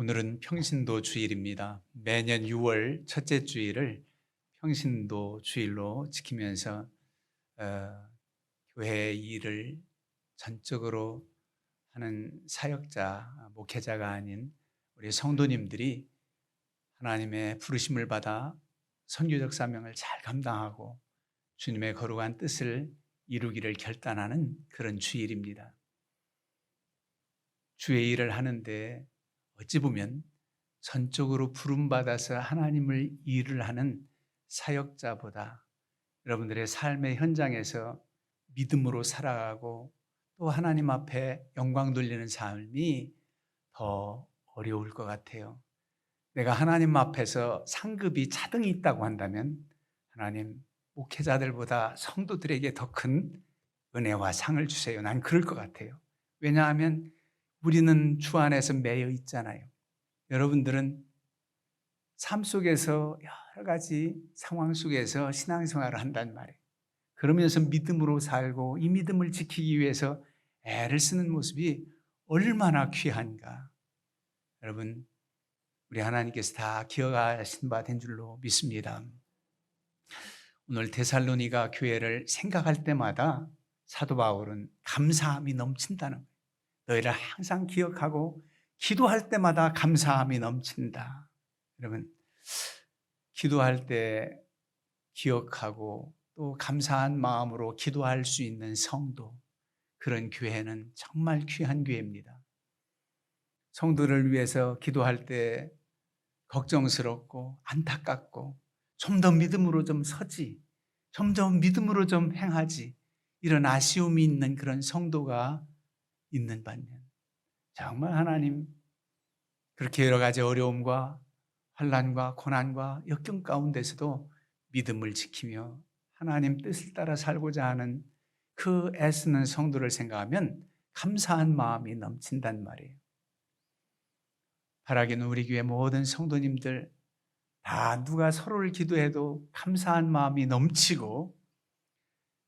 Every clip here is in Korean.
오늘은 평신도 주일입니다. 매년 6월 첫째 주일을 평신도 주일로 지키면서 교회의 일을 전적으로 하는 사역자, 목회자가 아닌 우리 성도님들이 하나님의 부르심을 받아 선교적 사명을 잘 감당하고 주님의 거룩한 뜻을 이루기를 결단하는 그런 주일입니다. 주의 일을 하는데 어찌 보면 전적으로 부름받아서 하나님을 일을 하는 사역자보다 여러분들의 삶의 현장에서 믿음으로 살아가고 또 하나님 앞에 영광 돌리는 삶이 더 어려울 것 같아요. 내가 하나님 앞에서 상급이 차등이 있다고 한다면 하나님, 목회자들보다 성도들에게 더 큰 은혜와 상을 주세요. 난 그럴 것 같아요. 왜냐하면 우리는 주 안에서 매여 있잖아요. 여러분들은 삶 속에서 여러 가지 상황 속에서 신앙생활을 한단 말이에요. 그러면서 믿음으로 살고 이 믿음을 지키기 위해서 애를 쓰는 모습이 얼마나 귀한가. 여러분, 우리 하나님께서 다 기억하신 바 된 줄로 믿습니다. 오늘 데살로니가 교회를 생각할 때마다 사도 바울은 감사함이 넘친다는 거예요. 너희를 항상 기억하고 기도할 때마다 감사함이 넘친다. 여러분, 기도할 때 기억하고 또 감사한 마음으로 기도할 수 있는 성도, 그런 교회는 정말 귀한 교회입니다. 성도를 위해서 기도할 때 걱정스럽고 안타깝고 좀 더 믿음으로 좀 서지, 좀 더 믿음으로 좀 행하지, 이런 아쉬움이 있는 그런 성도가 있는 반면 정말 하나님 그렇게 여러 가지 어려움과 환난과 고난과 역경 가운데서도 믿음을 지키며 하나님 뜻을 따라 살고자 하는 그 애쓰는 성도를 생각하면 감사한 마음이 넘친단 말이에요. 바라기는 우리 교회 모든 성도님들 다 누가 서로를 기도해도 감사한 마음이 넘치고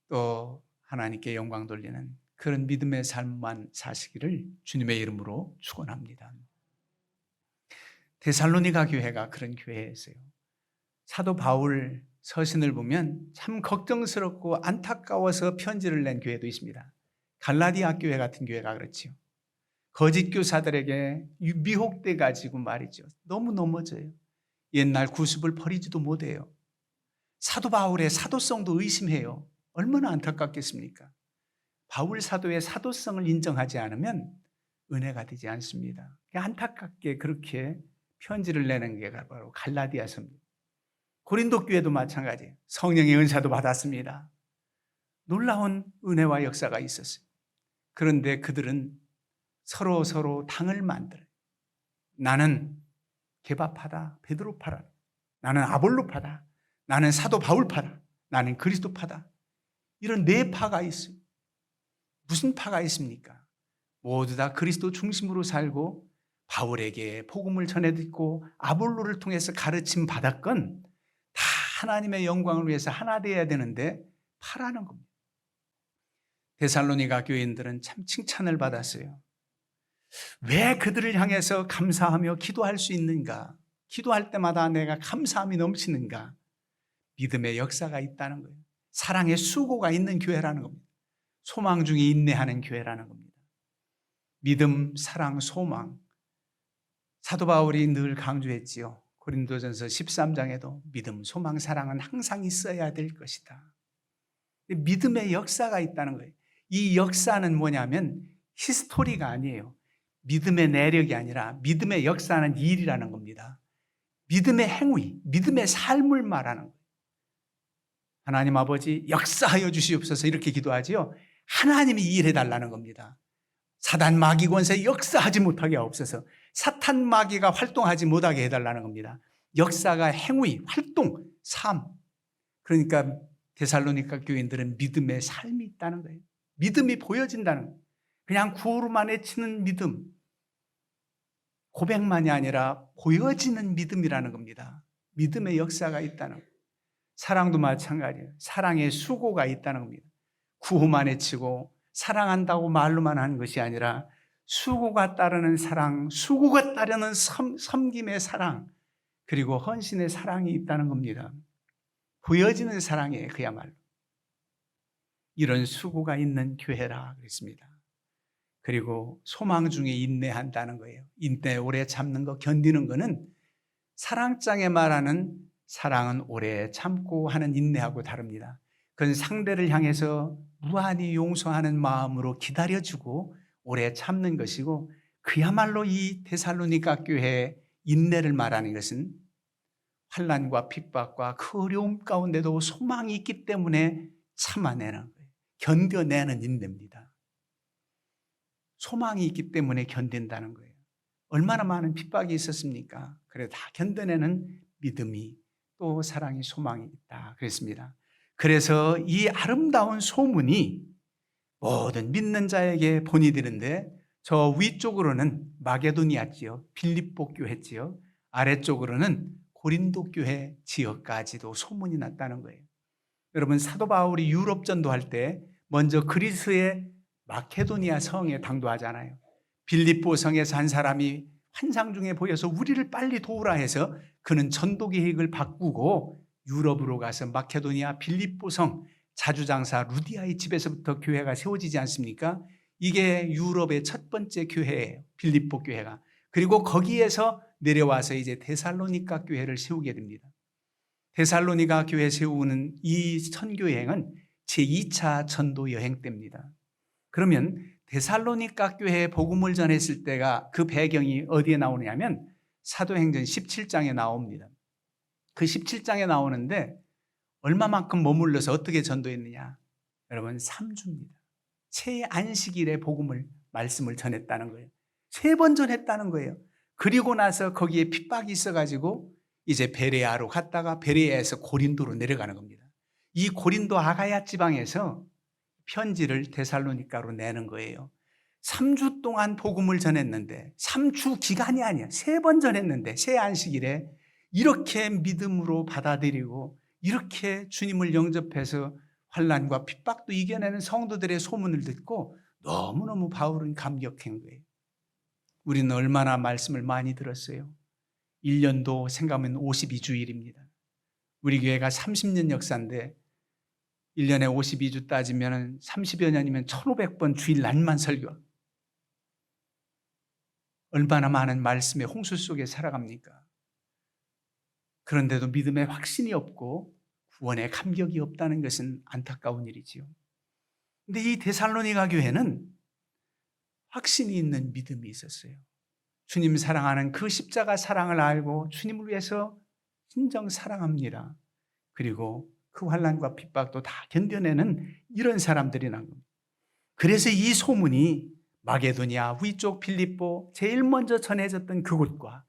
또 하나님께 영광 돌리는 그런 믿음의 삶만 사시기를 주님의 이름으로 축원합니다. 데살로니가 교회가 그런 교회였어요. 사도 바울 서신을 보면 참 걱정스럽고 안타까워서 편지를 낸 교회도 있습니다. 갈라디아 교회 같은 교회가 그렇지요. 거짓 교사들에게 미혹돼 가지고 말이죠. 너무 넘어져요. 옛날 구습을 버리지도 못해요. 사도 바울의 사도성도 의심해요. 얼마나 안타깝겠습니까? 바울 사도의 사도성을 인정하지 않으면 은혜가 되지 않습니다. 안타깝게 그렇게 편지를 내는 게 바로 갈라디아서입니다. 고린도 교회도 마찬가지예요. 성령의 은사도 받았습니다. 놀라운 은혜와 역사가 있었어요. 그런데 그들은 서로 당을 만들어요. 나는 게바파다, 베드로파다. 나는 아볼로파다. 나는 사도 바울파다. 나는 그리스도파다. 이런 네 파가 있어요. 무슨 파가 있습니까? 모두 다 그리스도 중심으로 살고 바울에게 복음을 전해 듣고 아볼로를 통해서 가르침 받았건 다 하나님의 영광을 위해서 하나 되어야 되는데 파라는 겁니다. 데살로니가 교인들은 참 칭찬을 받았어요. 왜 그들을 향해서 감사하며 기도할 수 있는가? 기도할 때마다 내가 감사함이 넘치는가? 믿음의 역사가 있다는 거예요. 사랑의 수고가 있는 교회라는 겁니다. 소망 중에 인내하는 교회라는 겁니다. 믿음, 사랑, 소망. 사도 바울이 늘 강조했지요. 고린도전서 13장에도 믿음, 소망, 사랑은 항상 있어야 될 것이다. 믿음의 역사가 있다는 거예요. 이 역사는 뭐냐면 히스토리가 아니에요. 믿음의 내력이 아니라 믿음의 역사는 일이라는 겁니다. 믿음의 행위, 믿음의 삶을 말하는 거예요. 하나님 아버지 역사하여 주시옵소서 이렇게 기도하지요. 하나님이 일해달라는 겁니다. 사단 마귀 권세 역사하지 못하게 하옵소서. 사탄 마귀가 활동하지 못하게 해달라는 겁니다. 역사가 행위, 활동, 삶. 그러니까 데살로니가 교인들은 믿음의 삶이 있다는 거예요. 믿음이 보여진다는 거예요. 그냥 구호로만 외치는 믿음, 고백만이 아니라 보여지는 믿음이라는 겁니다. 믿음의 역사가 있다는 거예요. 사랑도 마찬가지예요. 사랑의 수고가 있다는 겁니다. 구호만 외치고 사랑한다고 말로만 하는 것이 아니라 수고가 따르는 사랑, 수고가 따르는 섬김의 사랑, 그리고 헌신의 사랑이 있다는 겁니다. 보여지는 사랑이에요, 그야말로. 이런 수고가 있는 교회라 그랬습니다. 그리고 소망 중에 인내한다는 거예요. 인내 오래 참는 거, 견디는 거는 사랑장에 말하는 사랑은 오래 참고 하는 인내하고 다릅니다. 그건 상대를 향해서 무한히 용서하는 마음으로 기다려주고 오래 참는 것이고, 그야말로 이 데살로니가 교회의 인내를 말하는 것은 환난과 핍박과 그 어려움 가운데도 소망이 있기 때문에 참아내는 거예요. 견뎌내는 인내입니다. 소망이 있기 때문에 견딘다는 거예요. 얼마나 많은 핍박이 있었습니까? 그래 다 견뎌내는 믿음이, 또 사랑이, 소망이 있다 그랬습니다. 그래서 이 아름다운 소문이 모든 믿는 자에게 본이 되는데, 저 위쪽으로는 마게도니아지요, 빌립보 교회지요, 아래쪽으로는 고린도 교회 지역까지도 소문이 났다는 거예요. 여러분, 사도 바울이 유럽 전도할 때 먼저 그리스의 마케도니아 성에 당도하잖아요. 빌립보 성에서 한 사람이 환상 중에 보여서 우리를 빨리 도우라 해서 그는 전도 계획을 바꾸고 유럽으로 가서 마케도니아 빌립보 성 자주장사 루디아의 집에서부터 교회가 세워지지 않습니까? 이게 유럽의 첫 번째 교회예요, 빌립보 교회가. 그리고 거기에서 내려와서 이제 데살로니가 교회를 세우게 됩니다. 데살로니가 교회 세우는 이 선교여행은 제2차 전도 여행 때입니다. 그러면 데살로니가 교회에 복음을 전했을 때가, 그 배경이 어디에 나오냐면 사도행전 17장에 나옵니다. 그 17장에 나오는데 얼마만큼 머물러서 어떻게 전도했느냐? 여러분, 3주입니다. 새 안식일에 복음을, 말씀을 전했다는 거예요. 3번 전했다는 거예요. 그리고 나서 거기에 핍박이 있어가지고 이제 베레아로 갔다가 베레아에서 고린도로 내려가는 겁니다. 이 고린도 아가야 지방에서 편지를 데살로니가로 내는 거예요. 3주 동안 복음을 전했는데, 3주 기간이 아니야, 3번 전했는데 새 안식일에 이렇게 믿음으로 받아들이고 이렇게 주님을 영접해서 환난과 핍박도 이겨내는 성도들의 소문을 듣고 너무너무 바울은 감격한 거예요. 우리는 얼마나 말씀을 많이 들었어요. 1년도 생각하면 52주일입니다. 우리 교회가 30년 역사인데 1년에 52주 따지면 30여 년이면 1500번 주일 날만 설교. 얼마나 많은 말씀의 홍수 속에 살아갑니까? 그런데도 믿음에 확신이 없고 구원에 감격이 없다는 것은 안타까운 일이지요. 그런데 이 데살로니가 교회는 확신이 있는 믿음이 있었어요. 주님 사랑하는 그 십자가 사랑을 알고 주님을 위해서 진정 사랑합니다. 그리고 그 환난과 핍박도 다 견뎌내는 이런 사람들이 난 겁니다. 그래서 이 소문이 마게도니아 위쪽 빌립보 제일 먼저 전해졌던 그곳과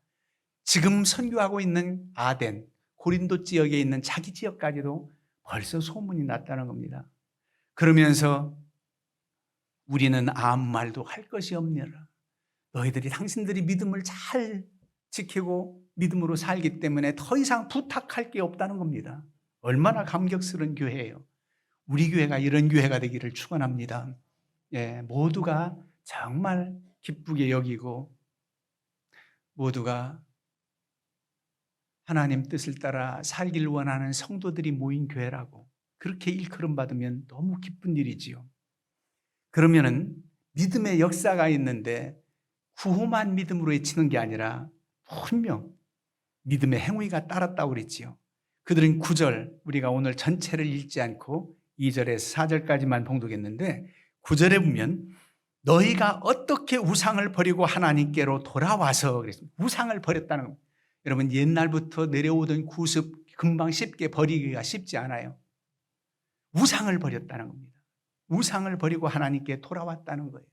지금 선교하고 있는 아덴, 고린도 지역에 있는 자기 지역까지도 벌써 소문이 났다는 겁니다. 그러면서 우리는 아무 말도 할 것이 없느라, 너희들이 당신들이 믿음을 잘 지키고 믿음으로 살기 때문에 더 이상 부탁할 게 없다는 겁니다. 얼마나 감격스러운 교회예요. 우리 교회가 이런 교회가 되기를 축원합니다. 예, 모두가 정말 기쁘게 여기고 모두가 하나님 뜻을 따라 살길 원하는 성도들이 모인 교회라고 그렇게 일컬음 받으면 너무 기쁜 일이지요. 그러면은 믿음의 역사가 있는데 구호만 믿음으로 외치는 게 아니라 분명 믿음의 행위가 따랐다고 그랬지요. 그들은 9절, 우리가 오늘 전체를 읽지 않고 2절에서 4절까지만 봉독했는데 9절에 보면 너희가 어떻게 우상을 버리고 하나님께로 돌아와서 그랬습니다. 우상을 버렸다는 겁니다. 여러분, 옛날부터 내려오던 구습 금방 쉽게 버리기가 쉽지 않아요. 우상을 버렸다는 겁니다. 우상을 버리고 하나님께 돌아왔다는 거예요.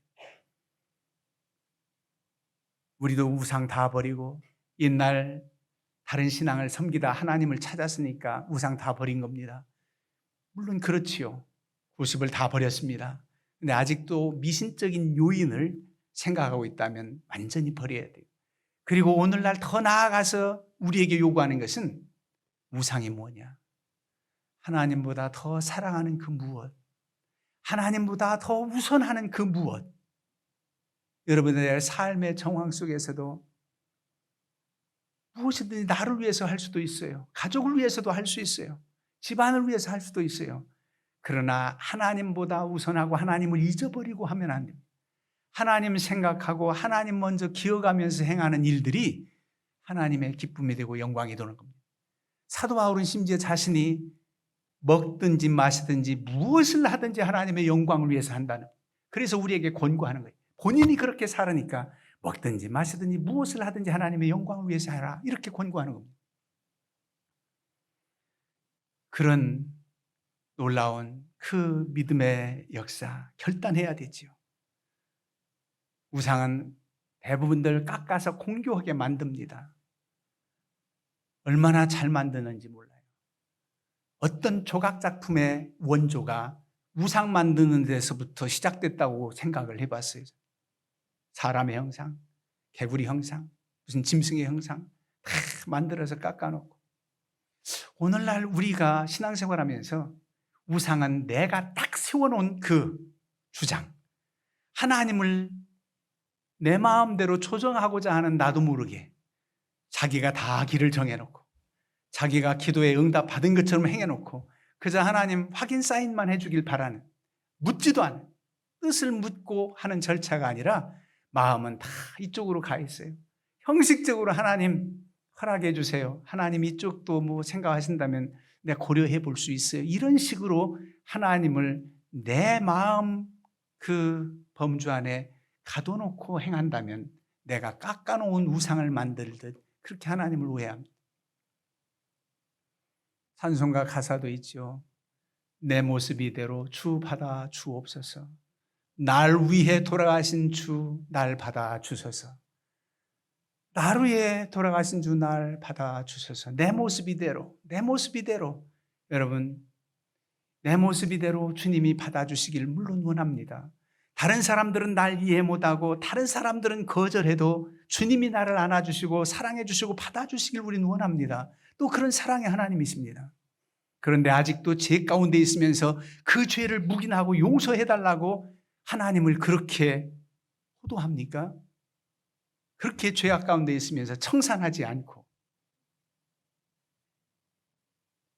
우리도 우상 다 버리고 옛날 다른 신앙을 섬기다 하나님을 찾았으니까 우상 다 버린 겁니다. 물론 그렇지요. 구습을 다 버렸습니다. 근데 아직도 미신적인 요인을 생각하고 있다면 완전히 버려야 돼요. 그리고 오늘날 더 나아가서 우리에게 요구하는 것은 우상이 뭐냐? 하나님보다 더 사랑하는 그 무엇? 하나님보다 더 우선하는 그 무엇? 여러분의 삶의 정황 속에서도 무엇이든지 나를 위해서 할 수도 있어요. 가족을 위해서도 할 수 있어요. 집안을 위해서 할 수도 있어요. 그러나 하나님보다 우선하고 하나님을 잊어버리고 하면 안 됩니다. 하나님 생각하고 하나님 먼저 기억하면서 행하는 일들이 하나님의 기쁨이 되고 영광이 되는 겁니다. 사도 바울은 심지어 자신이 먹든지 마시든지 무엇을 하든지 하나님의 영광을 위해서 한다는, 그래서 우리에게 권고하는 거예요. 본인이 그렇게 살으니까 먹든지 마시든지 무엇을 하든지 하나님의 영광을 위해서 하라, 이렇게 권고하는 겁니다. 그런 놀라운 그 믿음의 역사 결단해야 되지요. 우상은 대부분들 깎아서 공교하게 만듭니다. 얼마나 잘 만드는지 몰라요. 어떤 조각작품의 원조가 우상 만드는 데서부터 시작됐다고 생각을 해봤어요. 사람의 형상, 개구리 형상, 무슨 짐승의 형상 다 만들어서 깎아놓고, 오늘날 우리가 신앙생활하면서 우상은 내가 딱 세워놓은 그 주장, 하나님을 내 마음대로 조정하고자 하는 나도 모르게 자기가 다 길을 정해놓고 자기가 기도에 응답 받은 것처럼 행해놓고 그저 하나님 확인 사인만 해주길 바라는, 묻지도 않은, 뜻을 묻고 하는 절차가 아니라 마음은 다 이쪽으로 가 있어요. 형식적으로 하나님 허락해 주세요, 하나님 이쪽도 뭐 생각하신다면 내가 고려해 볼 수 있어요, 이런 식으로 하나님을 내 마음 그 범주 안에 가둬놓고 행한다면 내가 깎아놓은 우상을 만들듯 그렇게 하나님을 오해합니다. 찬송가 가사도 있죠. 내 모습 이대로 주 받아 주옵소서. 날 위해 돌아가신 주 날 받아 주소서. 날 위해 돌아가신 주 날 받아 주소서. 내 모습 이대로, 내 모습 이대로. 여러분, 내 모습 이대로 주님이 받아주시길 물론 원합니다. 다른 사람들은 날 이해 못하고 다른 사람들은 거절해도 주님이 나를 안아주시고 사랑해주시고 받아주시길 우리는 원합니다. 또 그런 사랑의 하나님이십니다. 그런데 아직도 죄 가운데 있으면서 그 죄를 묵인하고 용서해달라고 하나님을 그렇게 호도합니까? 그렇게 죄악 가운데 있으면서 청산하지 않고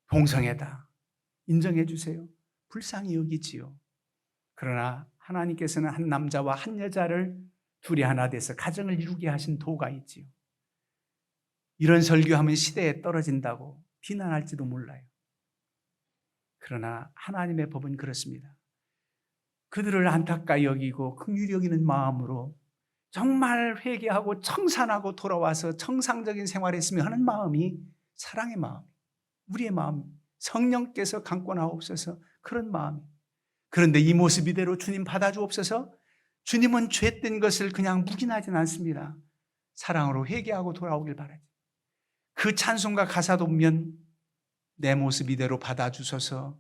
동성애다, 인정해 주세요, 불쌍히 여기지요. 그러나 하나님께서는 한 남자와 한 여자를 둘이 하나 돼서 가정을 이루게 하신 도가 있지요. 이런 설교하면 시대에 떨어진다고 비난할지도 몰라요. 그러나 하나님의 법은 그렇습니다. 그들을 안타까이 여기고 긍휼히 여기는 마음으로 정말 회개하고 청산하고 돌아와서 정상적인 생활했으면 하는 마음이 사랑의 마음, 우리의 마음, 성령께서 강권하옵소서, 그런 마음. 그런데 이 모습 이대로 주님 받아주옵소서. 주님은 죄된 것을 그냥 묵인하진 않습니다. 사랑으로 회개하고 돌아오길 바라지. 그 찬송가 가사도 보면 내 모습 이대로 받아주소서,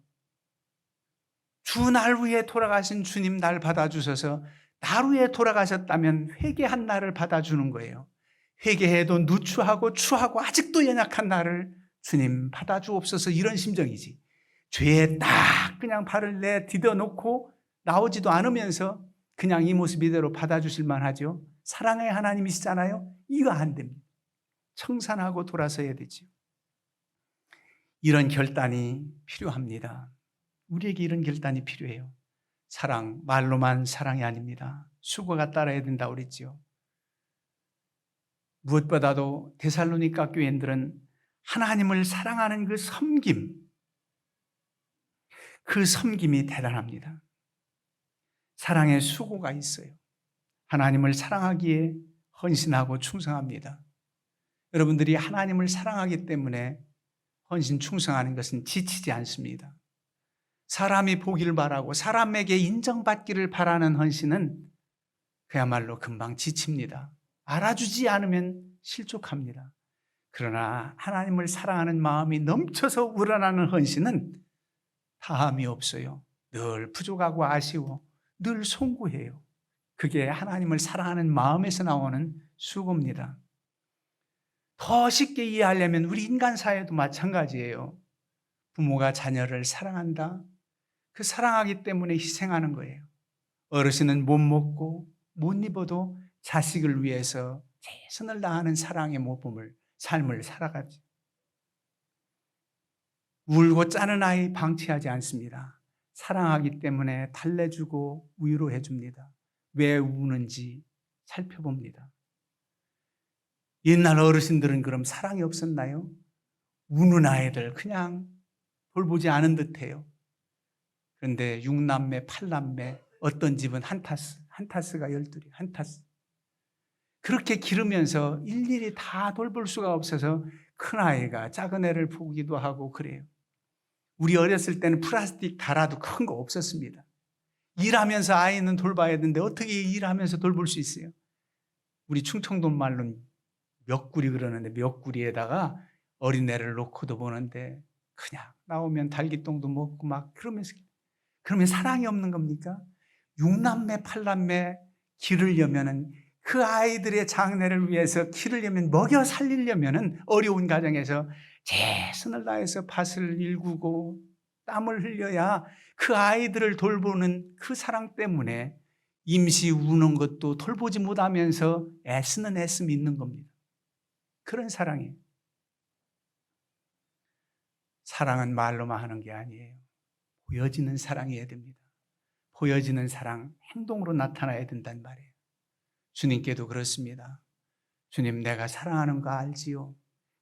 주 날 위해 돌아가신 주님 날 받아주소서. 날 위해 돌아가셨다면 회개한 나를 받아주는 거예요. 회개해도 누추하고 추하고 아직도 연약한 나를 주님 받아주옵소서, 이런 심정이지. 죄에 딱 그냥 발을 내디뎌 놓고 나오지도 않으면서 그냥 이 모습 이대로 받아주실 만하죠. 사랑의 하나님이시잖아요. 이거 안 됩니다. 청산하고 돌아서야 되죠. 이런 결단이 필요합니다. 우리에게 이런 결단이 필요해요. 사랑, 말로만 사랑이 아닙니다. 수고가 따라야 된다고 그랬죠. 무엇보다도 데살로니가 교인들은 하나님을 사랑하는 그 섬김, 그 섬김이 대단합니다. 사랑에 수고가 있어요. 하나님을 사랑하기에 헌신하고 충성합니다. 여러분들이 하나님을 사랑하기 때문에 헌신 충성하는 것은 지치지 않습니다. 사람이 보기를 바라고 사람에게 인정받기를 바라는 헌신은 그야말로 금방 지칩니다. 알아주지 않으면 실족합니다. 그러나 하나님을 사랑하는 마음이 넘쳐서 우러나는 헌신은 다함이 없어요. 늘 부족하고 아쉬워, 늘 송구해요. 그게 하나님을 사랑하는 마음에서 나오는 수고입니다. 더 쉽게 이해하려면 우리 인간 사회도 마찬가지예요. 부모가 자녀를 사랑한다. 그 사랑하기 때문에 희생하는 거예요. 어르신은 못 먹고 못 입어도 자식을 위해서 최선을 다하는 사랑의 모범을 삶을 살아가지. 울고 짜는 아이 방치하지 않습니다. 사랑하기 때문에 달래주고 위로해 줍니다. 왜 우는지 살펴봅니다. 옛날 어르신들은 그럼 사랑이 없었나요? 우는 아이들 그냥 돌보지 않은 듯해요. 그런데 6남매, 8남매, 어떤 집은 한 타스가 12이, 한 타스. 그렇게 기르면서 일일이 다 돌볼 수가 없어서 큰아이가 작은 애를 보기도 하고 그래요. 우리 어렸을 때는 플라스틱 달아도 큰 거 없었습니다. 일하면서 아이는 돌봐야 되는데 어떻게 일하면서 돌볼 수 있어요? 우리 충청도 말로는 몇구리 그러는데 몇구리에다가 어린애를 놓고도 보는데 그냥 나오면 달기똥도 먹고 막 그러면서, 그러면 사랑이 없는 겁니까? 6남매 8남매 기르려면은 그 아이들의 장래를 위해서 기르려면 먹여 살리려면은 어려운 가정에서 최선을 다해서 밭을 일구고 땀을 흘려야 그 아이들을 돌보는 그 사랑 때문에 임시 우는 것도 돌보지 못하면서 애쓰는 애씀이 있는 겁니다. 그런 사랑이에요. 사랑은 말로만 하는 게 아니에요. 보여지는 사랑이어야 됩니다. 보여지는 사랑, 행동으로 나타나야 된단 말이에요. 주님께도 그렇습니다. 주님, 내가 사랑하는 거 알지요?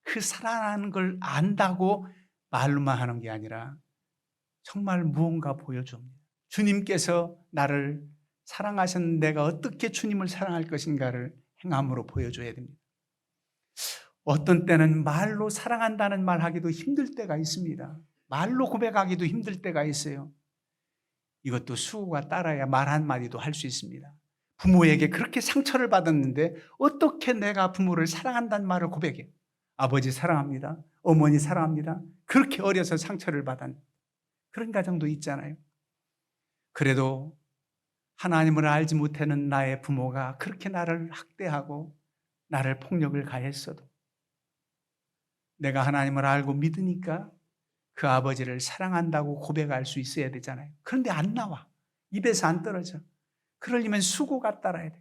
그 사랑하는 걸 안다고 말로만 하는 게 아니라 정말 무언가 보여줍니다. 주님께서 나를 사랑하셨는데 내가 어떻게 주님을 사랑할 것인가를 행함으로 보여줘야 됩니다. 어떤 때는 말로 사랑한다는 말 하기도 힘들 때가 있습니다. 말로 고백하기도 힘들 때가 있어요. 이것도 수고가 따라야 말 한마디도 할 수 있습니다. 부모에게 그렇게 상처를 받았는데 어떻게 내가 부모를 사랑한다는 말을 고백해요? 아버지 사랑합니다. 어머니 사랑합니다. 그렇게 어려서 상처를 받은 그런 가정도 있잖아요. 그래도 하나님을 알지 못하는 나의 부모가 그렇게 나를 학대하고 나를 폭력을 가했어도 내가 하나님을 알고 믿으니까 그 아버지를 사랑한다고 고백할 수 있어야 되잖아요. 그런데 안 나와. 입에서 안 떨어져. 그러려면 수고가 따라야 돼.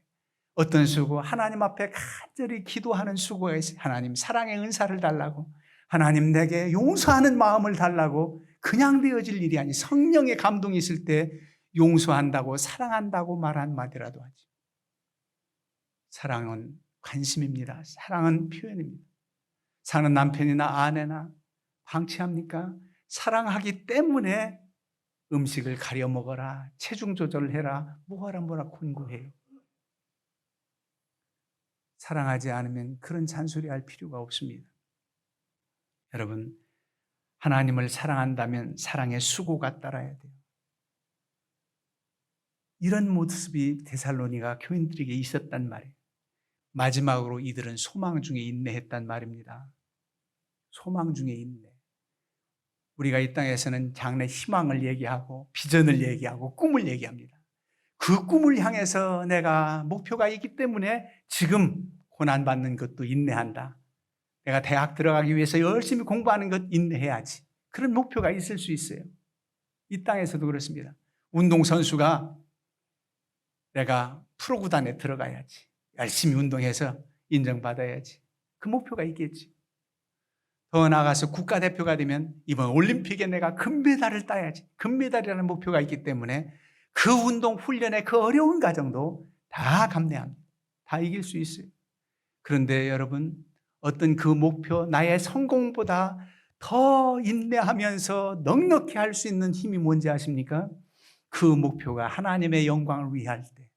어떤 수고? 하나님 앞에 간절히 기도하는 수고가 있어요. 하나님 사랑의 은사를 달라고. 하나님 내게 용서하는 마음을 달라고. 그냥 되어질 일이 아니 성령의 감동이 있을 때 용서한다고 사랑한다고 말 한마디라도 하지. 사랑은 관심입니다. 사랑은 표현입니다. 사는 남편이나 아내나 방치합니까? 사랑하기 때문에 음식을 가려 먹어라, 체중 조절을 해라, 뭐라 권고해요. 사랑하지 않으면 그런 잔소리 할 필요가 없습니다. 여러분, 하나님을 사랑한다면 사랑의 수고가 따라야 돼요. 이런 모습이 데살로니가 교인들에게 있었단 말이에요. 마지막으로 이들은 소망 중에 인내했단 말입니다. 소망 중에 인내. 우리가 이 땅에서는 장래 희망을 얘기하고 비전을 얘기하고 꿈을 얘기합니다. 그 꿈을 향해서 내가 목표가 있기 때문에 지금 고난받는 것도 인내한다. 내가 대학 들어가기 위해서 열심히 공부하는 것 인내해야지. 그런 목표가 있을 수 있어요. 이 땅에서도 그렇습니다. 운동선수가 내가 프로구단에 들어가야지. 열심히 운동해서 인정받아야지. 그 목표가 있겠지. 더 나아가서 국가대표가 되면 이번 올림픽에 내가 금메달을 따야지. 금메달이라는 목표가 있기 때문에 그 운동 훈련의 그 어려운 과정도 다 감내합니다. 다 이길 수 있어요. 그런데 여러분, 어떤 그 목표, 나의 성공보다 더 인내하면서 넉넉히 할 수 있는 힘이 뭔지 아십니까? 그 목표가 하나님의 영광을 위할 때,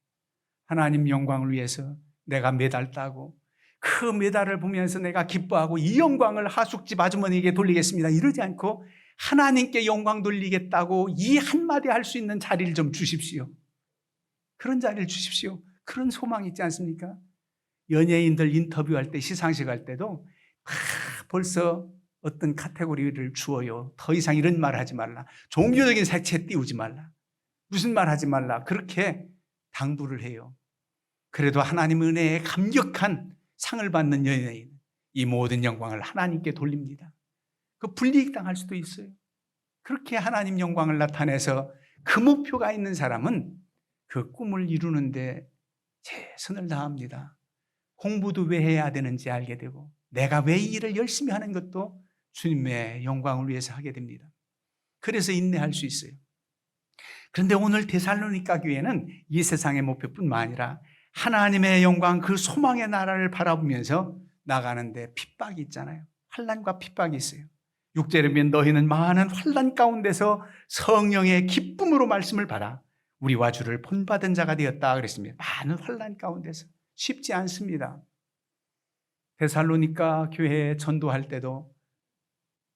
하나님 영광을 위해서 내가 메달 따고 그 메달을 보면서 내가 기뻐하고 이 영광을 하숙집 아주머니에게 돌리겠습니다. 이러지 않고 하나님께 영광 돌리겠다고 이 한마디 할 수 있는 자리를 좀 주십시오. 그런 자리를 주십시오. 그런 소망이 있지 않습니까? 연예인들 인터뷰할 때, 시상식 할 때도 벌써 어떤 카테고리를 주어요. 더 이상 이런 말 하지 말라. 종교적인 색채 띄우지 말라. 무슨 말 하지 말라. 그렇게 당부를 해요. 그래도 하나님 은혜에 감격한 상을 받는 연예인, 이 모든 영광을 하나님께 돌립니다. 그 불이익 당할 수도 있어요. 그렇게 하나님 영광을 나타내서 그 목표가 있는 사람은 그 꿈을 이루는데 최선을 다합니다. 공부도 왜 해야 되는지 알게 되고 내가 왜 이 일을 열심히 하는 것도 주님의 영광을 위해서 하게 됩니다. 그래서 인내할 수 있어요. 그런데 오늘 데살로니가 교회는 이 세상의 목표뿐만 아니라 하나님의 영광, 그 소망의 나라를 바라보면서 나가는데 핍박이 있잖아요. 환난과 핍박이 있어요. 6절에 보면 너희는 많은 환난 가운데서 성령의 기쁨으로 말씀을 받아 우리와 주를 본받은 자가 되었다 그랬습니다. 많은 환난 가운데서 쉽지 않습니다. 데살로니가 교회에 전도할 때도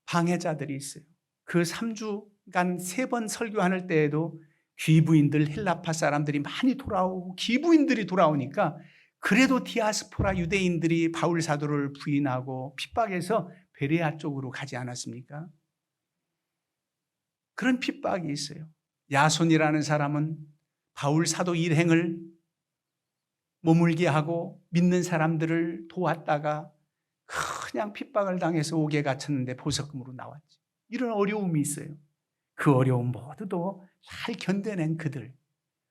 방해자들이 있어요. 그 3주간 3번 설교할 때에도 귀부인들, 헬라파 사람들이 많이 돌아오고 기부인들이 돌아오니까 그래도 디아스포라 유대인들이 바울 사도를 부인하고 핍박해서 베레아 쪽으로 가지 않았습니까? 그런 핍박이 있어요. 야손이라는 사람은 바울 사도 일행을 머물게 하고 믿는 사람들을 도왔다가 그냥 핍박을 당해서 옥에 갇혔는데 보석금으로 나왔지. 이런 어려움이 있어요. 그 어려움 모두도 잘 견뎌낸 그들.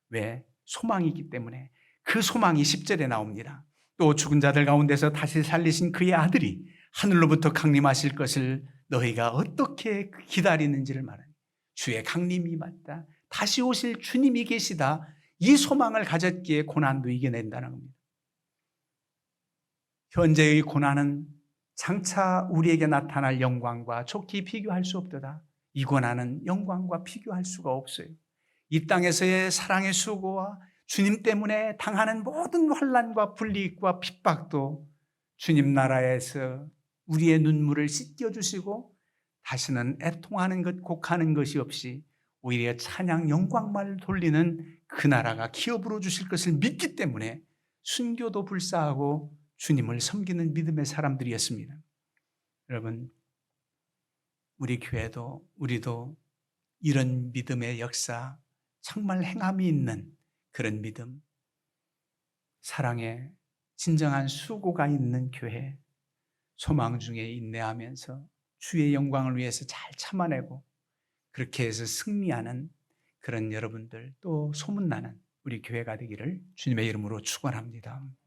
왜? 소망이 있기 때문에. 그 소망이 10절에 나옵니다. 또 죽은 자들 가운데서 다시 살리신 그의 아들이 하늘로부터 강림하실 것을 너희가 어떻게 기다리는지를 말하니 주의 강림이 맞다. 다시 오실 주님이 계시다. 이 소망을 가졌기에 고난도 이겨낸다는 겁니다. 현재의 고난은 장차 우리에게 나타날 영광과 좋게 비교할 수 없도다. 이 고난은 영광과 비교할 수가 없어요. 이 땅에서의 사랑의 수고와 주님 때문에 당하는 모든 환난과 불이익과 핍박도 주님 나라에서 우리의 눈물을 씻겨주시고 다시는 애통하는 것, 곡하는 것이 없이 오히려 찬양 영광만 돌리는 그 나라가 기업으로 주실 것을 믿기 때문에 순교도 불사하고 주님을 섬기는 믿음의 사람들이었습니다. 여러분, 우리 교회도 우리도 이런 믿음의 역사, 정말 행함이 있는 그런 믿음, 사랑에 진정한 수고가 있는 교회, 소망 중에 인내하면서 주의 영광을 위해서 잘 참아내고 그렇게 해서 승리하는 그런 여러분들, 또 소문나는 우리 교회가 되기를 주님의 이름으로 축원합니다.